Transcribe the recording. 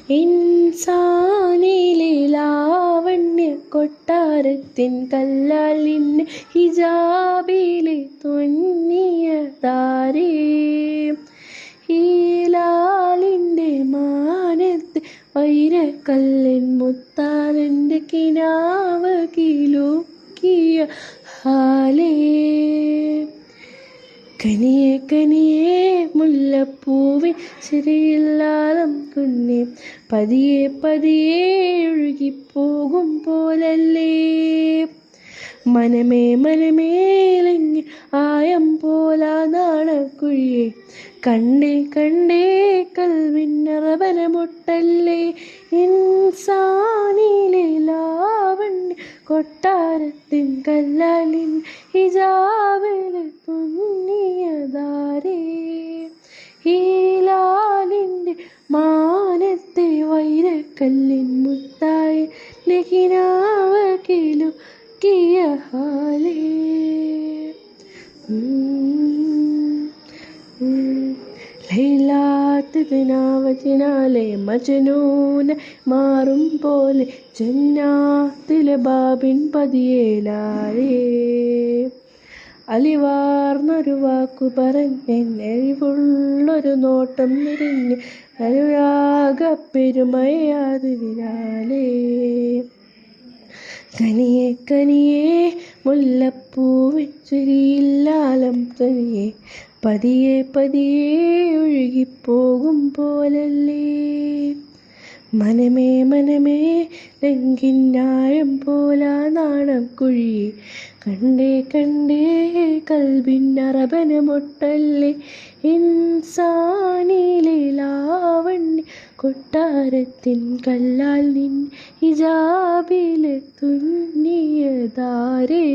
ഇൻസാനിലെ ലാവണ്യ കൊട്ടാരത്തിൻ കല്ലാൽ നിന്നെ ഹിജാബിലെ തുന്നിയതാരേ. ഹീലാലിൻ്റെ മാനത്ത് വൈരക്കല്ലിൻ മുത്താലെൻ്റെ കിനാവ് കിലുക്കിയ ഹാലേ. കനിയെ കനിയെ മുല്ലപ്പൂവിൻ ചിരിയില്ലാലം കുഞ്ഞെ പതിയെ പതിയെ ഒഴുകിപ്പോകും പോലല്ലേ. മനമേ മനമേലങ്ങി ആയം പോലാ നാണക്കുഴിയെ കണ്ടേ കണ്ടേ കൽവിന്നറബനമുട്ടല്ലേ. ഇൻസാനിലെ ലാവണ്യ കൊട്ടാരത്തിൻ കല്ലാലിൻ ഹിജാബിലെ തുന്നിയതാരേ. ഹീലാലിൻ്റെ മാനത്തെ വൈരക്കല്ലിൻ മുത്തായ ലഹിനാവ് കിലുക്കിയ ഹാലേ. ലൈലാത്തിനാവതിനാലെ മജ്നൂന മാറും പോലെ ജന്നാത്തിലെ ബാബിൻ പതിയേലാരേ. അലിവാർന്നൊരു വാക്കു പറഞ്ഞെഴിവുള്ളൊരു നോട്ടം നിറഞ്ഞ് അനുരാഗപ്പെരുമയാതിനാലേ. കനിയെ കനിയെ മുല്ലപ്പൂവിൻ ചിരിയില്ലാലം തനിയെ പതിയെ പതിയെ ഒഴുകിപ്പോകും പോലല്ലേ. മനമേ മനമേ ലങ്കിന്നാഴം പോലാ നാണം കുഴിയെ കണ്ടേ കണ്ടേ കൽബിന്നറബനമൊട്ടല്ലേ. ഇൻസാനിലെ ലാവണ്യ കൊട്ടാരത്തിൻ കല്ലാൽ നിൻ ഹിജാബിലെ തുന്നിയതാരേ.